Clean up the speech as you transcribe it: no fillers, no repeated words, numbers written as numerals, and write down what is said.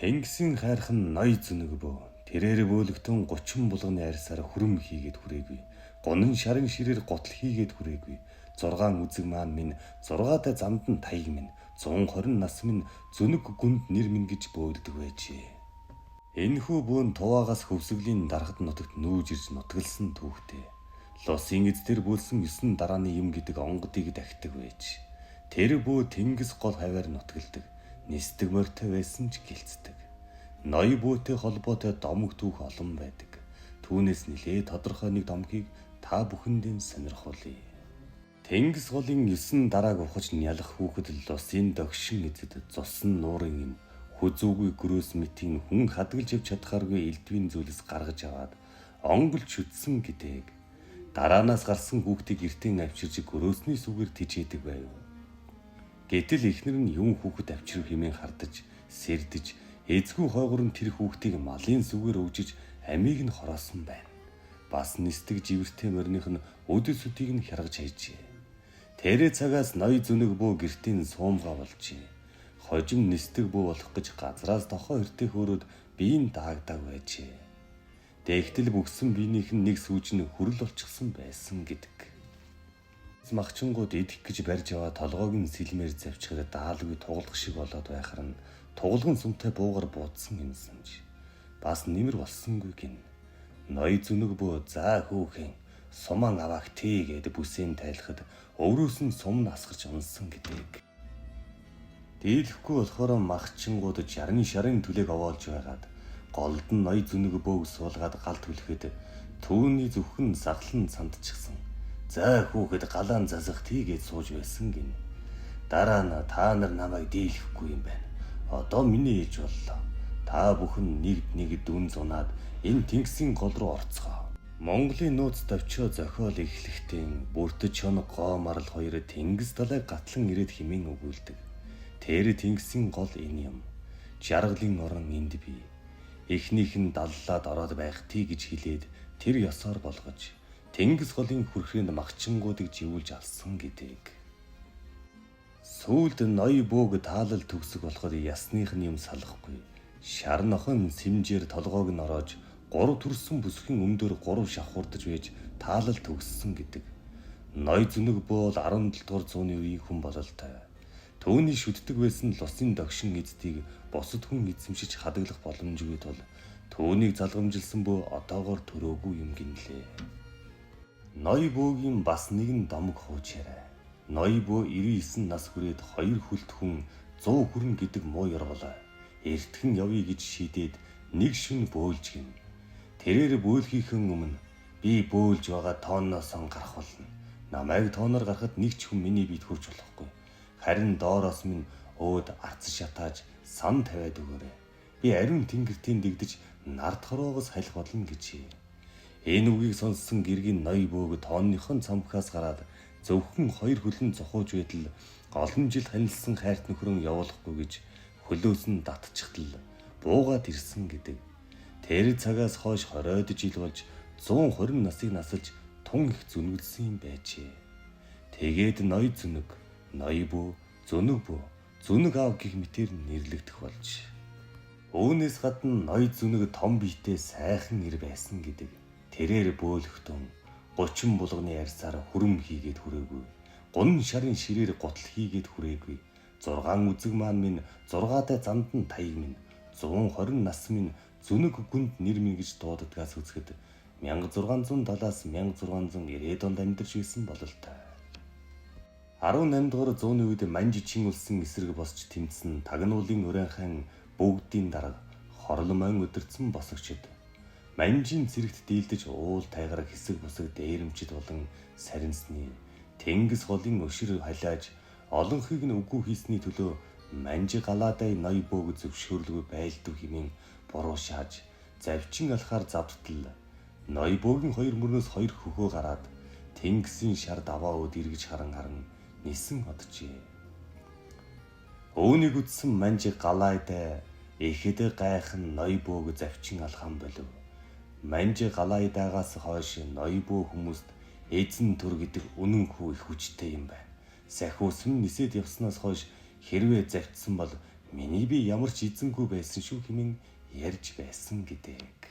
Тэнгисийн хайрхан ноён зүнэг бөө. Тэрээр бөөлөгтөн 30 булганы арьсаар хүрэм хийгээд хүрээгүй. Гунан шарын ширээр готл хийгээд хүрээгүй. 6 үзэг маань минь 6-тай замд нь таяг минь 120 нас минь зүнэг гүнд нэр минь гэж бөөддөг байжээ. Энэхүү бөөн туваагаас хөвсгөлийн дарахад нутагт нүүж ирж нутгалсан түүхтэй. Лосын эздэр бүүлсэн 9 дарааны юм гэдэг онгодыг дахидаг байж. Тэр бөө тэнгис гол хаваар нутгалдаг. Нисдэг морьтой байсан ч гэлцдэг. Ноён бөөтэй холбоотой домог түүх олон байдаг. Түүнээс нэлээд тодорхой нэг домгийг та бүхэндээ сонирхуулъя. Тэнгис голын 9 дарааг ухаж нялах хүүхэд лосын догшин эзэд цусан нуурын юм хүзүүгүй гөрөөс мэтийн хүн хадгалж явж чадхааргүй элдвийн зүйлс гаргаж аваад онгол шүтсэн гэдэг. Дараанаас гарсан хүүхдийг гэртээ авчирж гөрөөсний сүгээр тижээдэг байв. Гэтэл эхнэр нь юм хүүхэд авчирв хэмээн хардаж, сэрдэж, эзгүй хойгор нь тэр хүүхдийг малын сүгээр өвжиж амийг нь хороосон байна. Бас нисдэг живэртэй морных нь өдөл сүдийг нь хяргаж хайжээ. Тэрэ цагаас ноён зүнэг бөө гэртийн суумгаа болжээ. Хожим нисдэг бөө болох гэж газраас тохоо эртээ хөөрөөд биеийн даагдаг байжээ. Дэгтэл бүгсэн биенийх нь нэг сүүж нь хүрэл болчихсон байсан гэдэг. Махчингууд идэх гэж барьж аваа толгойг нь сэлмээр завчхад даалгүй тугалах шиг болоод байхаар нь тугалган сумтай буугаар буудсан юмсанж. Бас нэмэр болсонгүй гин. Ноён зүнэг бөө за хөөхөн суман аваах тий гэд бүсээн тайлахад өврөөс нь сум насгарч унсан гэдэг. Дийлэхгүй болохоор махчингууд жарны шарын түлэг овоолж байгаад голд нь ноён зүнэг бөөг суулгаад гал түлхэхэд түүний зөвхөн саглан сандчихсан. За хүүхэд галаан засах тийгээд сууж байсан гин. Дараа нь та нар намайг дийлэхгүй юм байна. Одоо миний ээж боллоо. Та бүхэн нэг дүн зунаад энэ тэнгисийн гол руу орцгоо. Монголын нууц давчоо зохиол эхлэхдээ бүртэж хоног гоо марл хоёр тэнгис далайг гатлан ирээд химэн өгүүлдэг. Тэр тэнгисийн гол энэ юм. Жаргалын орон энд бий. Эхнийх нь даллаад ороод байх тий гэж хэлээд тэр ёсоор болгож тэнгис голын хүрхрэнд махчингуудыг живүүлж алсан гэдэг. Сүүлд ноён бөөг таалал төгсөг болоход ясных нь юм салахгүй. Шар нохон сэмжээр толгойг нь ороож 3 төрсөн бүсгийн өмдөр 3 шавхурдаж байж таалал төгссөн гэдэг. Ноён зүнэг бөөл 17 дугаар зууны үеийн хүн бололтой. Төвний шүддэг байсан лосын догшин эздийг босод хүн эзэмшиж хадгалах боломжгүй тул төвнийг залгамжилсан бөө одоогоор төрөөгүй юм гинлээ. Ноён бөөгийн бас нэгэн домог хууч яриа. Ноён бөө 99 нас хүрээд 2 хүлт хүн 100 хүрнэ гэдэг муу ёрголоо. Эртхэн явъя гэж шийдээд нэг шүн бөөлж гин. Тэрээр бөөлхийнхэн өмнө би бөөлж байгаа тооноос гарах болно. Намайг тооноор гарахад нэг ч хүн миний биед хүрч болохгүй. Харин доороос минь өөд арц шатааж сан тавиад өгөөрэй. Би ариун тэнгэртийн дэгдэж нарт хороогоос халих болно гэжээ. Энэ үгийг сонссон гэргийн ноён бөөг тооныхон цамхаас гараад зөвхөн 2 хөлн цохууж байтал олон жил ханилсан хайрт нөхрөн явуулахгүй гэж хөлөөс нь татчихтал буугаад ирсэн гэдэг. Тэр цагаас хойш 20 жил болж 120 насыг насалж тун их зүнгэлсэн юм байжээ. Тэгээд ноён зүнэг, ноён бөө, зүнэг аав гэх мэтээр нэрлэгдэх болж. Үүнээс гадна ноён зүнэг том биетэй сайхан ир байсан гэдэг. Тэрээр бөөлөхтөн 30 булганы арьсаар хүрэм хийгээд хүрээгүй. Гунан шарын ширээр готл хийгээд хүрээгүй. 6 үзэг маань минь 6-тай замд нь таяг минь 120 нас минь зүнэг гүнд нэр минь гэж дууддагаас үзэхэд 1670-аас 1690 онд амьдарч байсан бололтой. 18 дугаар зууны үед Манжичин улсын эсрэг босч тэмцсэн Тагнуулын Уран хаан бүгдийн дарга хорломон өдөрцөн босогчд Манжийн цэрэгт дийлдэж уул тайгаар хэсэг бусаг дээрэмчд болон сарнисны тэнгис голын өшөр халиаж олонхийг нь үгүй хийсний төлөө Манжи галаадай ноён бөөг зөвшөөрлгүй байлдав хэмээн буруу шааж завчин алхаар завдтал ноён бөөгийн 2 мөрнөөс 2 хөхөө гараад тэнгисийн шар даваа өд эргэж харан нисэн оджээ. Өөнийг үтсэн Манжи галаадай ихэд гайхан ноён бөөг завчин алхаан болов. Манжи галаадаагаас хойш ноён бөө хүмүүст эзэн түр гэдэг үнэн хүү их хүчтэй юм байна. Сахиус нь нисээд явснаас хойш хэрвээ завдсан бол Миний би ямар ч эзэнгүй байсан шүү хэмээн ярьж байсан гэдэг.